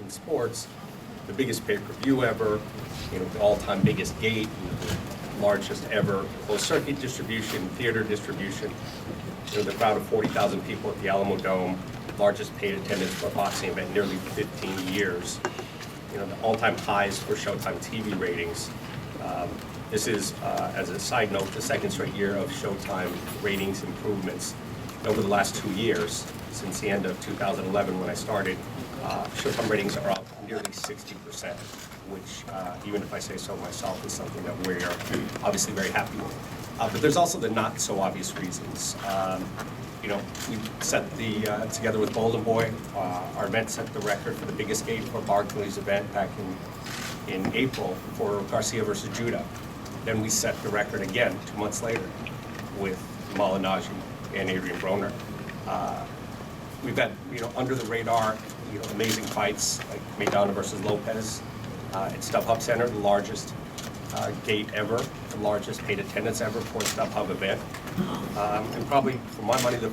in sports, the biggest pay-per-view ever, the all-time biggest gate, the largest ever closed-circuit distribution, theater distribution, the crowd of 40,000 people at the Alamo Dome, largest paid attendance for a boxing event in nearly 15 years, the all-time highs for Showtime TV ratings. This is, as a side note, the second straight year of Showtime ratings improvements. Over the last 2 years, since the end of 2011 when I started, Showtime ratings are up nearly 60%, which, even if I say so myself, is something that we are obviously very happy with. But there's also the not so obvious reasons. We set together with Golden Boy, our event set the record for the biggest gate for Barkley's event back in April for Garcia versus Judah. Then we set the record again 2 months later with Malignaggi and Adrian Broner. We've got, under the radar, amazing fights like Maidana versus Lopez at StubHub Center, the largest gate ever, the largest paid attendance ever for a StubHub event. And probably, for my money, the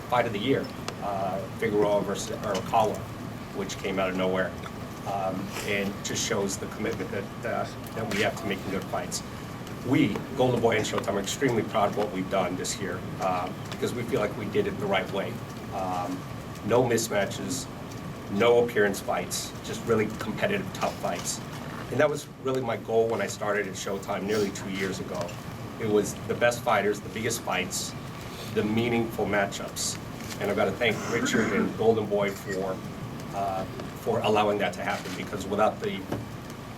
fight of the year, Figueroa versus Arakawa, which came out of nowhere. And just shows the commitment that we have to making good fights. We, Golden Boy and Showtime, are extremely proud of what we've done this year because we feel like we did it the right way. No mismatches, no appearance fights, just really competitive, tough fights. And that was really my goal when I started at Showtime nearly 2 years ago. It was the best fighters, the biggest fights, the meaningful matchups. And I've got to thank Richard and Golden Boy for allowing that to happen, because without the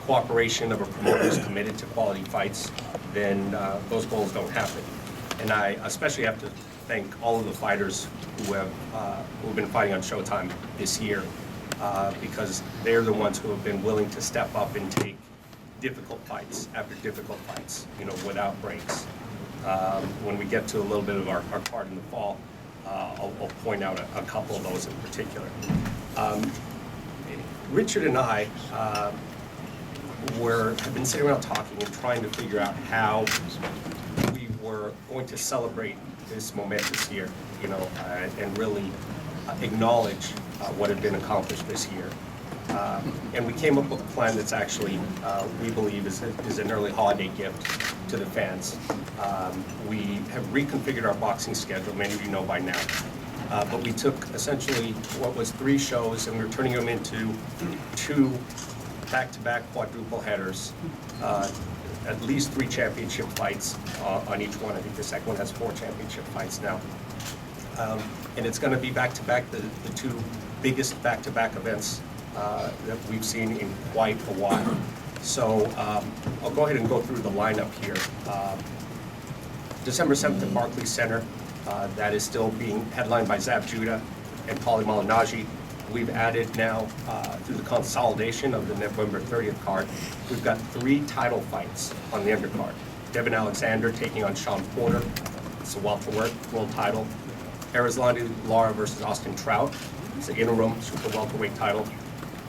cooperation of a promoter who's committed to quality fights, then those goals don't happen. And I especially have to thank all of the fighters who've been fighting on Showtime this year, because they're the ones who have been willing to step up and take difficult fights after difficult fights, without breaks. When we get to a little bit of our card in the fall, I'll point out a couple of those in particular. Richard and I have been sitting around talking and trying to figure out how we were going to celebrate this momentous year, and really acknowledge what had been accomplished this year. And we came up with a plan that's actually, we believe, is an early holiday gift to the fans. We have reconfigured our boxing schedule, many of you know by now. But we took essentially what was 3 shows and we were turning them into 2 back-to-back quadruple headers, at least 3 championship fights on each one. I think the second one has 4 championship fights now. And it's going to be back-to-back, the 2 biggest back-to-back events that we've seen in quite a while. So I'll go ahead and go through the lineup here. December 7th at Barclays Center, that is still being headlined by Zab Judah and Paulie Malignaggi. We've added now, through the consolidation of the November 30th card, we've got 3 title fights on the undercard. Devin Alexander taking on Sean Porter. It's a welterweight world title. Erislandy Lara versus Austin Trout. It's the interim super welterweight title.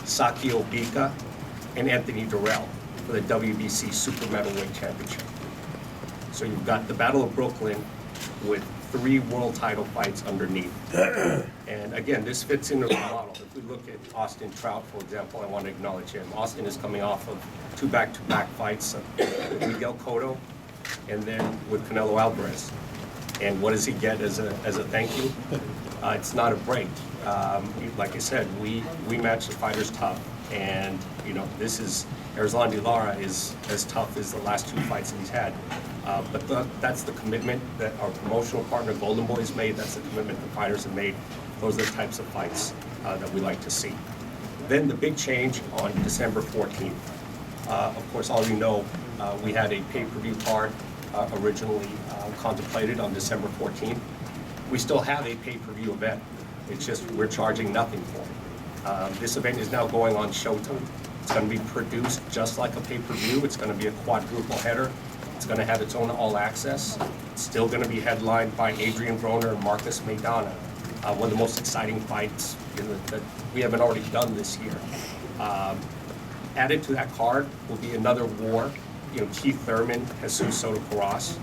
Saki Obika and Anthony Durrell for the WBC Super Middleweight Championship. So you've got the Battle of Brooklyn with 3 world title fights underneath. And again, this fits into the model. If we look at Austin Trout, for example, I want to acknowledge him. Austin is coming off of 2 back-to-back fights with Miguel Cotto and then with Canelo Alvarez. And what does he get as a thank you? It's not a break. Like I said, we match the fighters tough. And, this is, Erislandy Lara is as tough as the last 2 fights that he's had. But that's the commitment that our promotional partner Golden Boy has made. That's the commitment the fighters have made. Those are the types of fights that we like to see. Then the big change on December 14th. Of course, all you know, we had a pay-per-view card originally contemplated on December 14th. We still have a pay-per-view event. It's just we're charging nothing for it. This event is now going on Showtime. It's going to be produced just like a pay-per-view. It's going to be a quadruple header. It's going to have its own all-access. It's still going to be headlined by Adrian Broner and Marcus Maidana. One of the most exciting fights that we haven't already done this year. Added to that card will be another war. Keith Thurman, Jesus Soto Karass.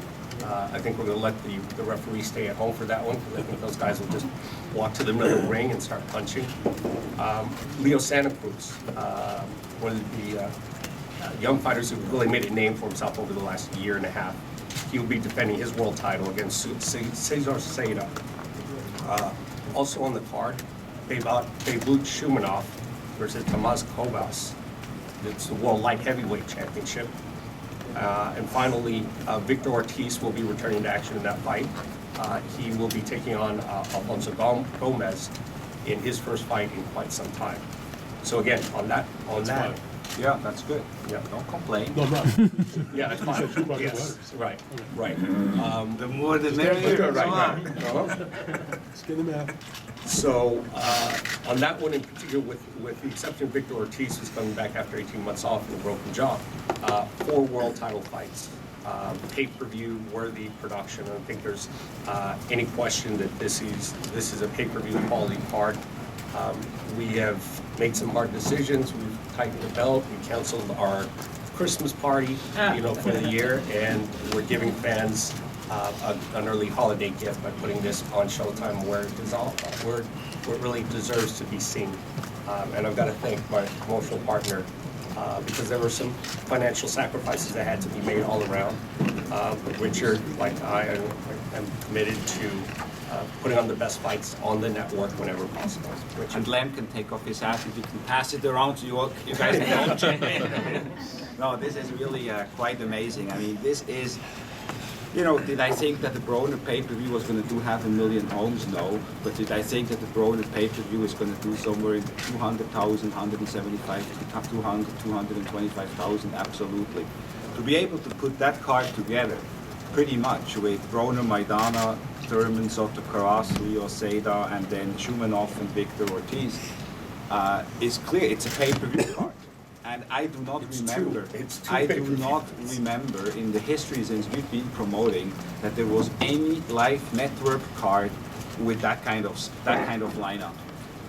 I think we're going to let the referee stay at home for that one, because I think those guys will just walk to the middle of the ring and start punching. Leo Santa Cruz, one of the young fighters who really made a name for himself over the last year and a half. He will be defending his world title against Cesar Seda. Also on the card, Beylut Shumanov versus Tomas Kovas. It's the World Light Heavyweight Championship. And finally, Victor Ortiz will be returning to action in that fight. He will be taking on Alfonso Gomez in his first fight in quite some time. So again, on that. Yeah, that's good. Yeah. Don't complain. No, I'm not. Yeah, that's fine. You said 2 bucket Yes, letters. right, right. The more the merrier. Right, Come on. right. Uh-huh. Let's get the math. So on that one in particular, with the exception of Victor Ortiz, who's coming back after 18 months off with a broken jaw, 4 world title fights, pay-per-view worthy production. I don't think there's any question that this is a pay-per-view quality card. We have made some hard decisions. We've tightened the belt. We canceled our Christmas party, for the year, and we're giving fans an early holiday gift by putting this on Showtime, where it really deserves to be seen. And I've got to thank my promotional partner, because there were some financial sacrifices that had to be made all around. Richard, like I, am committed to putting on the best fights on the network whenever possible. And Lamb can take off his hat if you can pass it around to you guys don't chip in. No, this is really quite amazing. I mean, this is, did I think that the Broner pay-per-view was going to do 500,000 homes? No. But did I think that the Broner pay-per-view is going to do somewhere in 200,000, 175, 200, 225,000? Absolutely. To be able to put that card together, pretty much with Broner, Maidana, Thurman, Soto Caras, Leo Seda, and then Shumanov and Victor Ortiz, is clear. It's a pay-per-view card. And I do not remember. I do not remember in the history since we've been promoting that there was any live network card with that kind of lineup.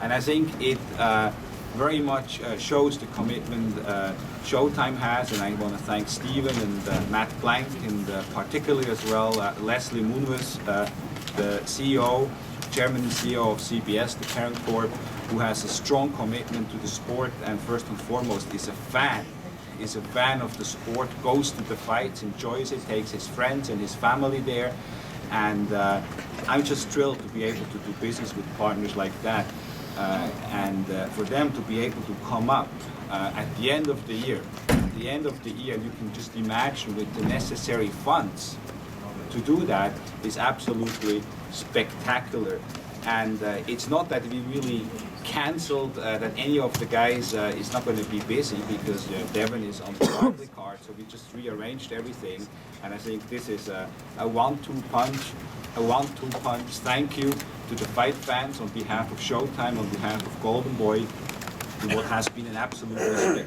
And I think it very much shows the commitment Showtime has, and I want to thank Steven and Matt Blank, and particularly as well Leslie Moonves, the CEO, Chairman and CEO of CBS, the parent corp, who has a strong commitment to the sport, and first and foremost is a fan of the sport, goes to the fights, enjoys it, takes his friends and his family there, and I'm just thrilled to be able to do business with partners like that, and for them to be able to come up at the end of the year, you can just imagine with the necessary funds to do that is absolutely spectacular. And it's not that we really canceled that any of the guys is not going to be busy, because Devin is on the Barkley card, so we just rearranged everything. And I think this is a one-two punch. Thank you to the fight fans on behalf of Showtime, on behalf of Golden Boy, in what has been an absolutely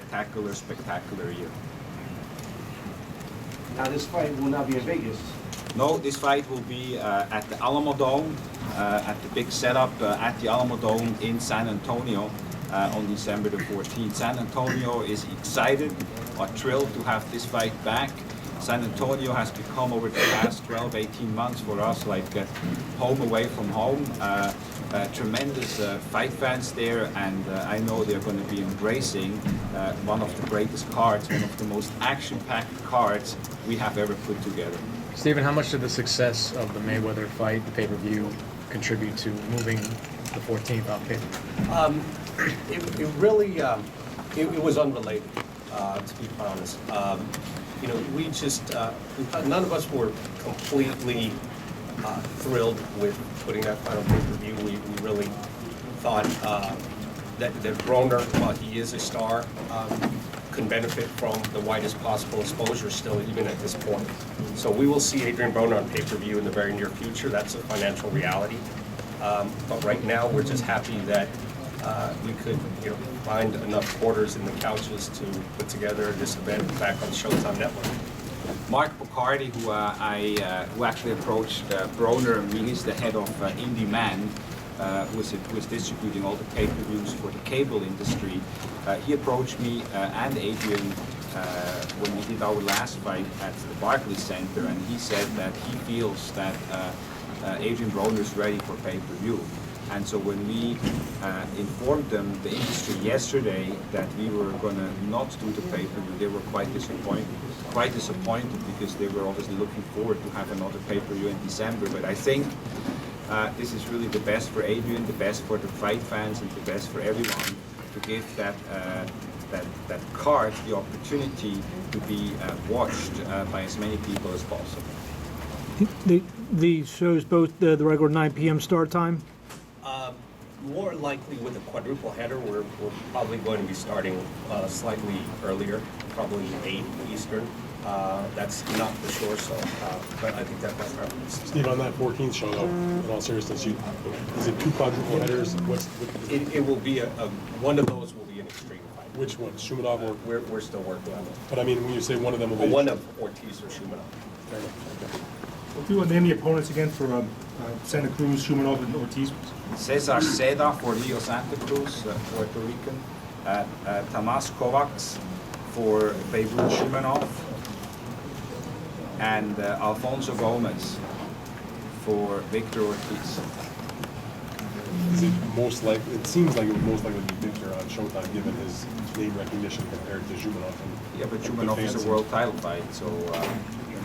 spectacular year. Now this fight will not be in Vegas. No, this fight will be at the Alamo Dome, at the big setup at the Alamo Dome in San Antonio on December the 14th. San Antonio is excited or thrilled to have this fight back. San Antonio has become over the past 12, 18 months for us like home away from home. Tremendous fight fans there, and I know they're going to be embracing one of the greatest cards, one of the most action-packed cards we have ever put together. Stephen, how much did the success of the Mayweather fight, the pay-per-view, contribute to moving the 14th off pay-per-view? It really, it was unrelated, to be honest. We just, none of us were completely thrilled with putting that final pay-per-view. We really thought that Broner, while he is a star, can benefit from the widest possible exposure still, even at this point. So we will see Adrian Broner on pay-per-view in the very near future. That's a financial reality. But right now, we're just happy that we could find enough quarters in the couches to put together this event back on Showtime Network. Mark Bocardi, who actually approached Broner, I mean, he's the head of Indie Man, who is distributing all the pay-per-views for the cable industry. He approached me and Adrian when we did our last fight at the Barclays Center, and he said that he feels that Adrian Broner is ready for pay-per-view. And so when we informed them, the industry, yesterday, that we were going to not do the pay-per-view, they were quite disappointed. Because they were obviously looking forward to have another pay-per-view in December. But I think this is really the best for Adrian, the best for the fight fans, and the best for everyone to give that card the opportunity to be watched by as many people as possible. The shows both the regular 9 p.m. start time? More likely with a quadruple header, we're probably going to be starting slightly earlier, probably 8 Eastern. That's not for sure, so, but I think that's my preference. Steve, on that 14th show, though, in all seriousness, is it 2 quadruple headers? It will be one of those will be an extreme fight. Which one, Shumenov or? We're still working on it. But I mean, when you say one of them will be. One of Ortiz or Shumenov. Fair enough, okay. If you want to name the opponents again for Santa Cruz, Shumenov, and Ortiz. Cesar Seda for Leo Santa Cruz, Puerto Rican. Tamas Kovacs for Beirut Shumenov. And Alfonso Gomez for Victor Ortiz. Is it most likely? It seems like it would most likely be Victor on Showtime, given his name recognition compared to Shumenov. Yeah, but Shumenov is a world title fight, so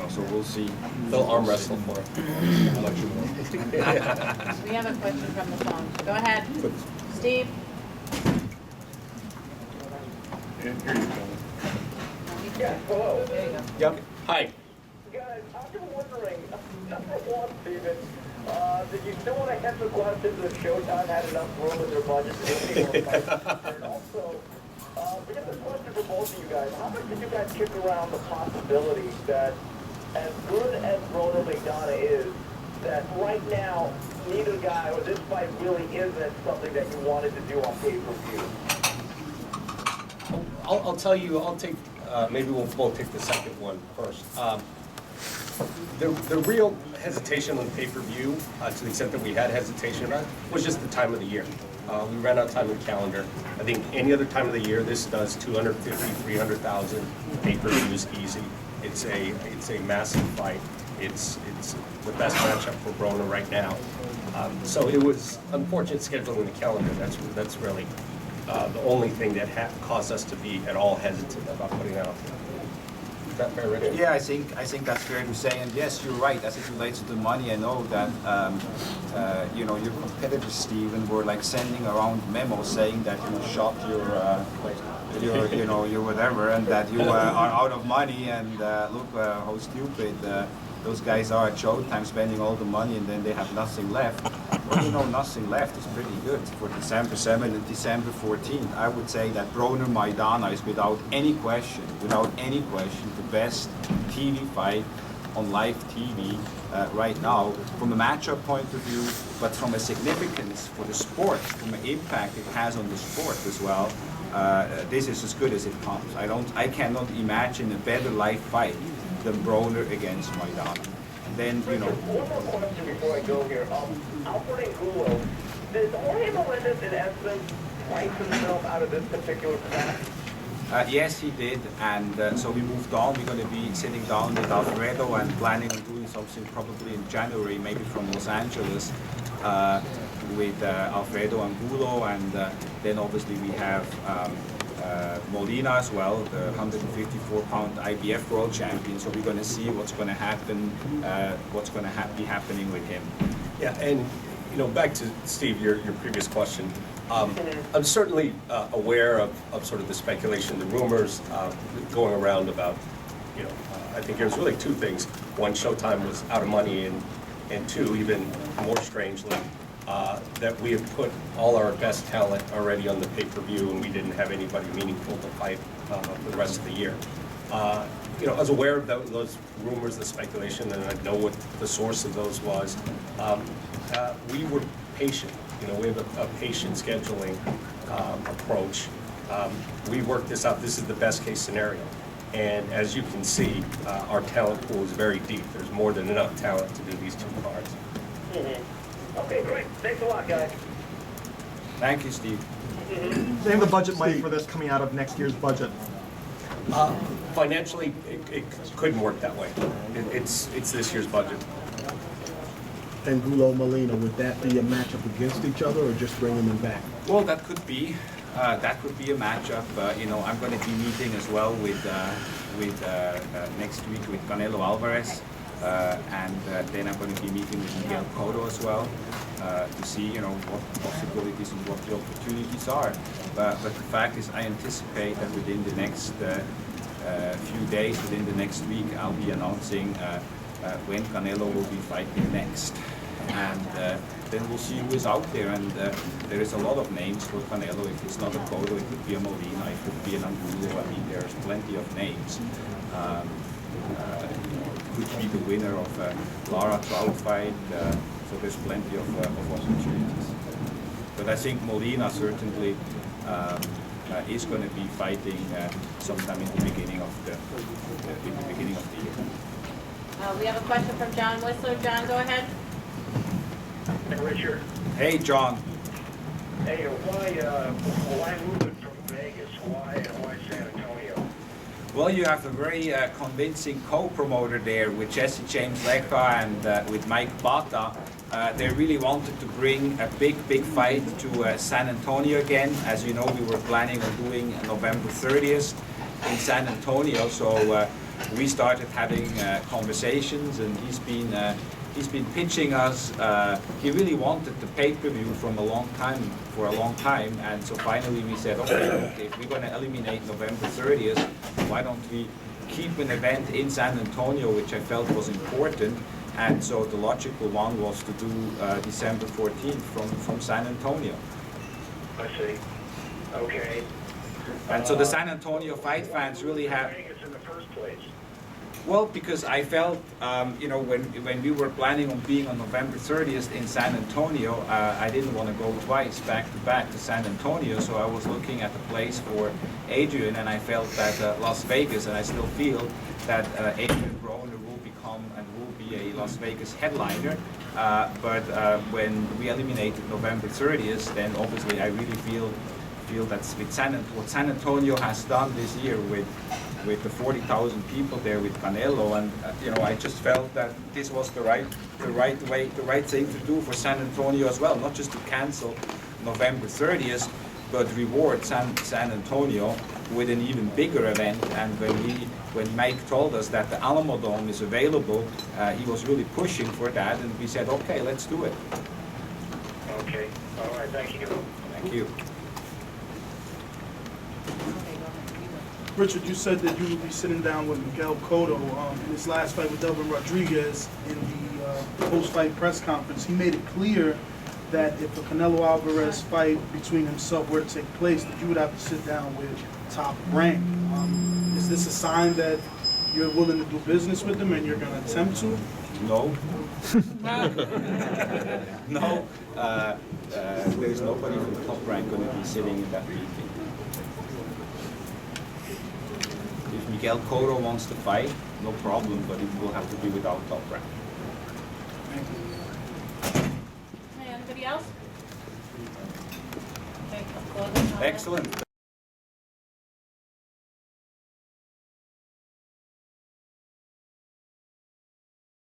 so we'll see. They'll arm wrestle for it. I like Shumenov. We have a question from the phone. Go ahead, Steve. Yeah, hello. There you go. Yep. Hi. Guys, I've been wondering, number one, Steven, did you still want to answer questions if Showtime had enough room in their budget to do any more fights? And also, we got this question for both of you guys. How much did you guys kick around the possibility that, as good as Broner McDonough is, that right now, neither guy, or this fight really isn't something that you wanted to do on pay-per-view? I'll tell you, I'll take, maybe we'll both take the second one first. The real hesitation on pay-per-view, to the extent that we had hesitation about, was just the time of the year. We ran out of time in the calendar. I think any other time of the year, this does 250, 300,000 pay-per-views easy. It's a massive fight. It's the best matchup for Broner right now. So it was unfortunate scheduling the calendar. That's really the only thing that caused us to be at all hesitant about putting out. Is that fair, Richard? Yeah, I think that's fair to say, and yes, you're right. As it relates to the money, I know that your competitors, Steven, were like sending around memos saying that you shot your whatever, and that you are out of money, and look how stupid those guys are at Showtime, spending all the money, and then they have nothing left. Well, nothing left is pretty good for December 7th and December 14th. I would say that Broner Maidana is without any question, the best TV fight on live TV right now, from a matchup point of view, but from a significance for the sport, from an impact it has on the sport as well. This is as good as it comes. I cannot imagine a better live fight than Broner against Maidana. Then, One more question before I go here. Alfred Angulo, did Jorge Melendez in essence price himself out of this particular class? Yes, he did, and so we moved on. We're going to be sitting down with Alfredo and planning on doing something probably in January, maybe from Los Angeles, with Alfredo Angulo, and then obviously we have Molina as well, the 154-pound IBF world champion. So we're going to see what's going to happen, what's going to be happening with him. Yeah, and back to Steve, your previous question. I'm certainly aware of sort of the speculation, the rumors going around about, I think there's really two things. One, Showtime was out of money, and two, even more strangely, that we have put all our best talent already on the pay-per-view, and we didn't have anybody meaningful to fight for the rest of the year. I was aware of those rumors, the speculation, and I know what the source of those was. We were patient. We have a patient scheduling approach. We worked this out. This is the best case scenario. And as you can see, our talent pool is very deep. There's more than enough talent to do these two cards. Okay, great. Thanks a lot, guys. Thank you, Steve. They have the budget money for this coming out of next year's budget. Financially, it couldn't work that way. It's this year's budget. Angulo Molina, would that be a matchup against each other or just bringing them back? Well, that could be a matchup. I'm going to be meeting as well with next week with Canelo Alvarez, and then I'm going to be meeting with Miguel Cotto as well to see what possibilities and what the opportunities are. But the fact is, I anticipate that within the next few days, within the next week, I'll be announcing when Canelo will be fighting next. And then we'll see who is out there. And there is a lot of names for Canelo. If it's not a Cotto, it could be a Molina, it could be an Angulo. I mean, there's plenty of names. Could be the winner of Lara Trout fight. So there's plenty of opportunities. But I think Molina certainly is going to be fighting sometime in the beginning of the year. We have a question from John Whistler. John, go ahead. Hey, Richard. Hey, John. Hey, why move it from Vegas? Why San Antonio? Well, you have a very convincing co-promoter there with Jesse James Lecca and with Mike Bata. They really wanted to bring a big fight to San Antonio again. As you know, we were planning on doing November 30th in San Antonio. So we started having conversations, and he's been pitching us. He really wanted the pay-per-view for a long time, and so finally we said, okay, if we're going to eliminate November 30th, why don't we keep an event in San Antonio, which I felt was important. And so the logical one was to do December 14th from San Antonio. I see. Okay. And so the San Antonio fight fans really have. Vegas in the first place. Well, because I felt, when we were planning on being on November 30th in San Antonio, I didn't want to go twice back to San Antonio, so I was looking at the place for Adrian, and I felt that Las Vegas, and I still feel that Adrian Broner will become and will be a Las Vegas headliner. But when we eliminated November 30th, then obviously I really feel that with what San Antonio has done this year with the 40,000 people there with Canelo, and I just felt that this was the right thing to do for San Antonio as well, not just to cancel November 30th, but reward San Antonio with an even bigger event. And when Mike told us that the Alamo Dome is available, he was really pushing for that, and we said, okay, let's do it. Okay. All right. Thank you. Thank you. Richard, you said that you would be sitting down with Miguel Cotto in his last fight with Delvin Rodriguez in the post-fight press conference. He made it clear that if a Canelo Alvarez fight between himself were to take place, that you would have to sit down with Top Rank. Is this a sign that you're willing to do business with him and you're going to attempt to? No. No. There's nobody from Top Rank going to be sitting in that meeting. If Miguel Cotto wants to fight, no problem, but it will have to be without Top Rank. Hey, anybody else? Okay, I'll close it. Excellent.